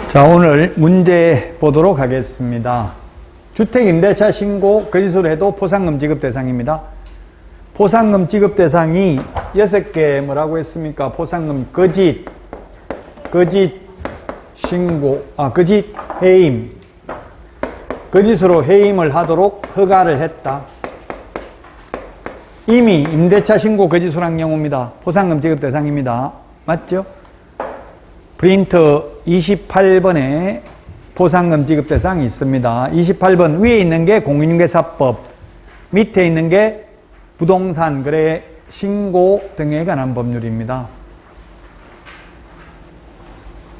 자, 오늘 문제 보도록 하겠습니다. 주택임대차 신고 거짓으로 해도 포상금 지급 대상입니다. 포상금 지급 대상이 6개 뭐라고 했습니까? 포상금 거짓 신고, 거짓 해임. 거짓으로 해임을 하도록 허가를 했다. 이미 임대차 신고 거짓으로 한 경우입니다. 포상금 지급 대상입니다. 맞죠? 프린터 28번에 포상금 지급 대상이 있습니다. 28번 위에 있는 게 공인중개사법, 밑에 있는 게 부동산 거래 신고 등에 관한 법률입니다.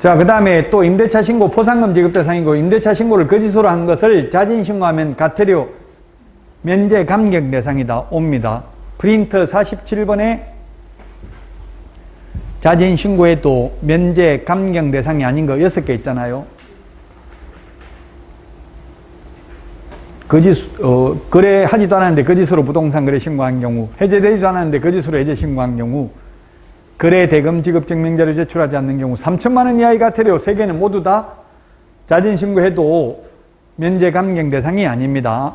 자, 그 다음에 또 임대차 신고 포상금 지급 대상이고, 임대차 신고를 거짓으로 한 것을 자진 신고하면 과태료 면제 감경 대상이다. 옵니다. 프린터 47번에 자진 신고에도 면제 감경 대상이 아닌 거 6개 있잖아요. 거래하지도 않았는데 거짓으로 부동산 거래 신고한 경우, 해제되지도 않았는데 거짓으로 해제 신고한 경우, 거래 대금 지급 증명자를 제출하지 않는 경우, 3천만 원 이하의 과태료 3개는 모두 다 자진 신고해도 면제 감경 대상이 아닙니다.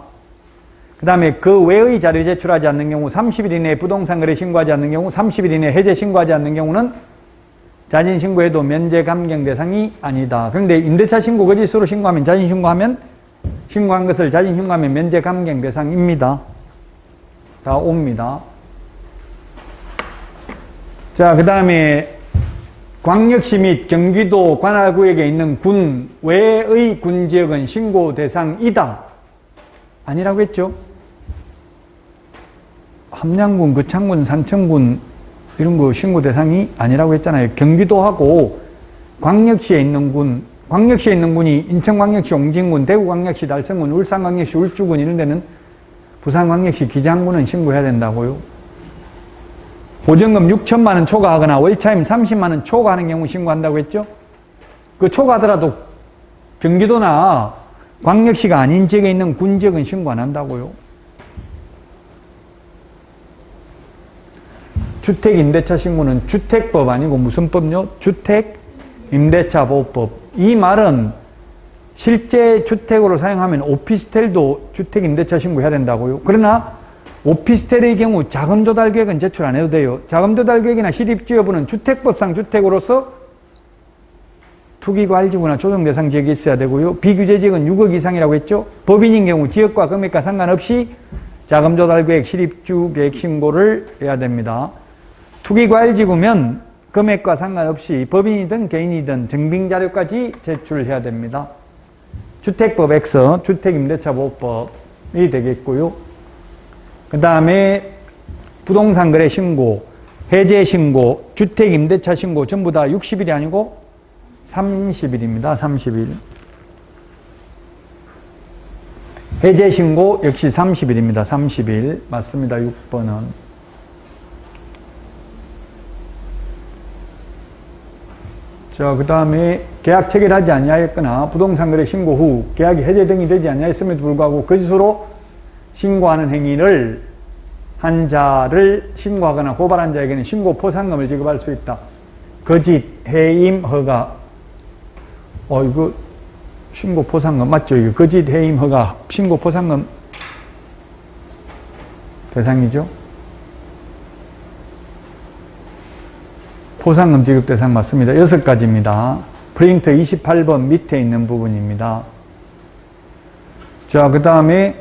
그 다음에 그 외의 자료 제출하지 않는 경우, 30일 이내에 부동산 거래 신고하지 않는 경우, 30일 이내에 해제 신고하지 않는 경우는 자진 신고해도 면제 감경 대상이 아니다. 그런데 임대차 신고 거짓으로 신고하면, 자진 신고하면, 신고한 것을 자진 신고하면 면제 감경 대상입니다. 다 옵니다. 자, 그 다음에 광역시 및 경기도 관할구역에 있는 군 외의 군지역은 신고 대상이다. 아니라고 했죠? 함양군, 거창군, 산청군 이런 거 신고 대상이 아니라고 했잖아요. 경기도하고 광역시에 있는 군, 광역시에 있는 군이 인천광역시 옹진군, 대구광역시 달성군, 울산광역시 울주군 이런 데는, 부산광역시 기장군은 신고해야 된다고요. 보증금 6천만 원 초과하거나 월차임 30만 원 초과하는 경우 신고한다고 했죠? 그 초과하더라도 경기도나 광역시가 아닌 지역에 있는 군 지역은 신고 안 한다고요. 주택임대차 신고는 주택법 아니고 무슨 법요? 주택임대차보호법. 이 말은 실제 주택으로 사용하면 오피스텔도 주택임대차 신고해야 된다고요. 그러나 오피스텔의 경우 자금조달계획은 제출 안 해도 돼요. 자금조달계획이나 시립주여부는 주택법상 주택으로서 투기과일지구나 조정대상 지역이 있어야 되고요. 비규제지역은 6억 이상이라고 했죠. 법인인 경우 지역과 금액과 상관없이 자금조달계획, 시립주계획 신고를 해야 됩니다. 투기과일지구면 금액과 상관없이 법인이든 개인이든 증빙자료까지 제출해야 됩니다. 주택법 X, 주택임대차보호법이 되겠고요. 그 다음에 부동산 거래 신고, 해제 신고, 주택임대차 신고 전부 다 60일이 아니고 30일입니다. 30일. 해제 신고 역시 30일입니다. 30일. 맞습니다. 6번은. 자, 그 다음에 계약 체결하지 아니하였거나 부동산 거래 신고 후 계약이 해제 등이 되지 아니하였음에도 불구하고 거짓으로 신고하는 행위를 한 자를 신고하거나 고발한 자에게는 신고 포상금을 지급할 수 있다. 거짓, 해임, 허가. 이거 신고 포상금 맞죠? 이거 거짓, 해임, 허가, 신고 포상금 대상이죠? 포상금 지급 대상 맞습니다. 6가지입니다. 프린터 28번 밑에 있는 부분입니다. 자, 그 다음에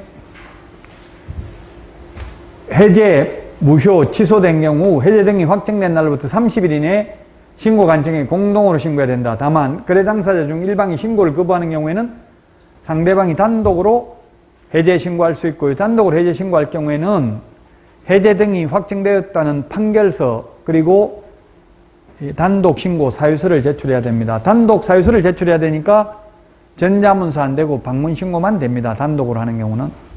해제, 무효, 취소된 경우 해제 등이 확정된 날로부터 30일 이내에 신고 관청에 공동으로 신고해야 된다. 다만 거래 당사자 중 일방이 신고를 거부하는 경우에는 상대방이 단독으로 해제 신고할 수 있고요. 단독으로 해제 신고할 경우에는 해제 등이 확정되었다는 판결서 그리고 단독 신고 사유서를 제출해야 됩니다. 단독 사유서를 제출해야 되니까 전자문서 안 되고 방문 신고만 됩니다. 단독으로 하는 경우는.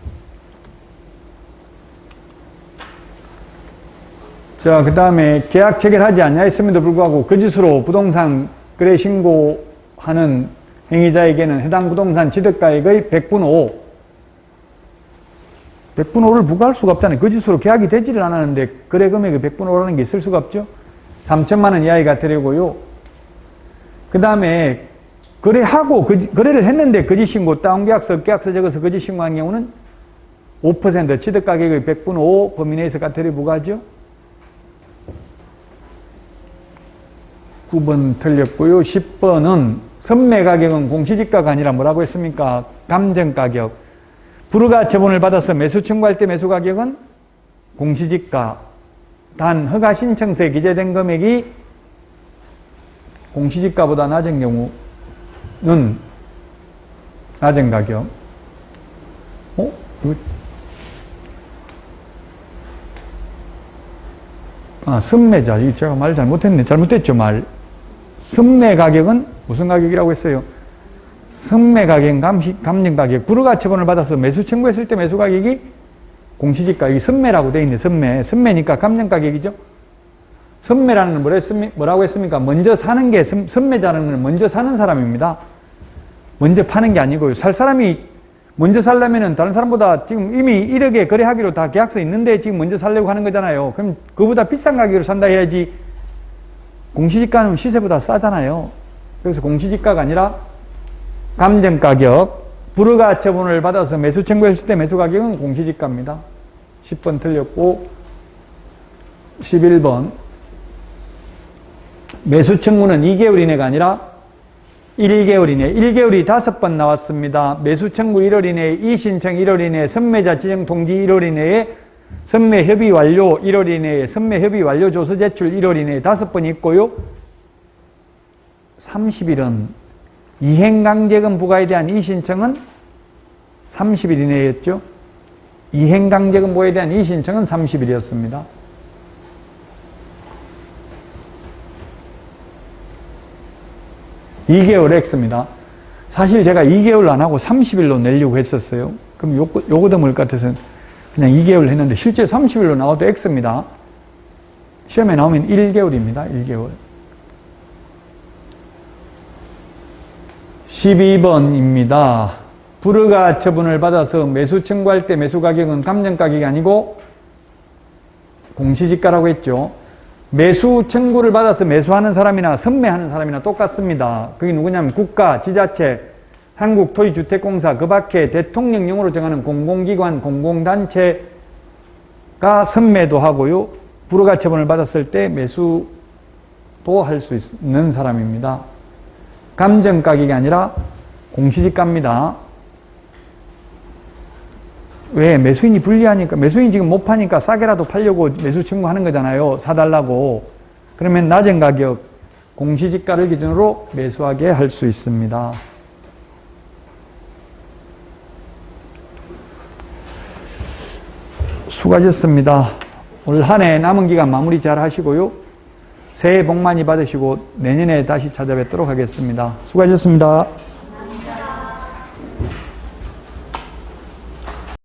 자, 그 다음에 계약 체결하지 않냐했음에도 불구하고 거짓으로 부동산 거래 신고하는 행위자에게는 해당 부동산 취득가액의 100분 5. 100분 5를 부과할 수가 없잖아요. 거짓으로 계약이 되지를 않았는데 거래 금액의 100분 5라는 게 있을 수가 없죠. 3천만 원 이하의 과태료고요. 그 다음에 거래하고 거래를 했는데 거짓신고, 다운계약서, 계약서 적어서 거짓신고한 경우는 5% 취득가격의 100분의 5 범위 내에서 과태료 부과하죠. 9번 틀렸고요. 10번은 선매가격은 공시지가가 아니라 뭐라고 했습니까? 감정가격. 불허가처분을 받아서 매수 청구할 때 매수가격은 공시지가. 단 허가신청서에 기재된 금액이 공시지가보다 낮은 경우는 낮은 가격. 선매자. 이거 제가 말 잘못했네. 잘못됐죠, 말. 선매 가격은 무슨 가격이라고 했어요? 선매 가격은 감정 가격. 불허가처분을 받아서 매수 청구했을 때 매수 가격이 공시지가. 여기 선매라고 돼 있네, 선매. 선매니까 감정 가격이죠. 선매라는 건 뭐라고 했습니까? 먼저 사는 게, 선매자는 건 먼저 사는 사람입니다. 먼저 파는 게 아니고요. 살 사람이 먼저 살려면은 다른 사람보다 지금 이미 1억에 거래하기로 다 계약서 있는데 지금 먼저 살려고 하는 거잖아요. 그럼 그보다 비싼 가격으로 산다 해야지. 공시지가는 시세보다 싸잖아요. 그래서 공시지가가 아니라 감정가격. 불허가처분을 받아서 매수 청구했을 때 매수 가격은 공시지가입니다. 10번 틀렸고 11번 매수 청구는 2개월 이내가 아니라 1개월 이내. 1개월이 5번 나왔습니다. 매수 청구 1월 이내에, 이신청 1월 이내에, 선매자 지정 통지 1월 이내에, 선매 협의 완료 1월 이내에, 선매 협의 완료 조서 제출 1월 이내에 5번 있고요. 30일은 이행강제금 부과에 대한 이신청은 30일 이내였죠. 이행강제금 부과에 대한 이신청은 30일이었습니다. 2개월 X입니다. 사실 제가 2개월 안 하고 30일로 내려고 했었어요. 그럼 요거 더 물 것 같아서 그냥 2개월 했는데 실제 30일로 나와도 X입니다. 시험에 나오면 1개월입니다. 1개월. 12번입니다. 불허가 처분을 받아서 매수 청구할 때 매수 가격은 감정 가격이 아니고 공시지가라고 했죠. 매수 청구를 받아서 매수하는 사람이나 선매하는 사람이나 똑같습니다. 그게 누구냐면 국가, 지자체, 한국토지주택공사, 그 밖에 대통령령으로 정하는 공공기관, 공공단체가 선매도 하고요. 불허가 처분을 받았을 때 매수도 할 수 있는 사람입니다. 감정가격이 아니라 공시지가입니다. 왜? 매수인이 불리하니까, 매수인 지금 못 파니까 싸게라도 팔려고 매수 청구하는 거잖아요. 사달라고. 그러면 낮은 가격, 공시지가를 기준으로 매수하게 할 수 있습니다. 수고하셨습니다. 올 한 해 남은 기간 마무리 잘 하시고요. 새해 복 많이 받으시고 내년에 다시 찾아뵙도록 하겠습니다. 수고하셨습니다.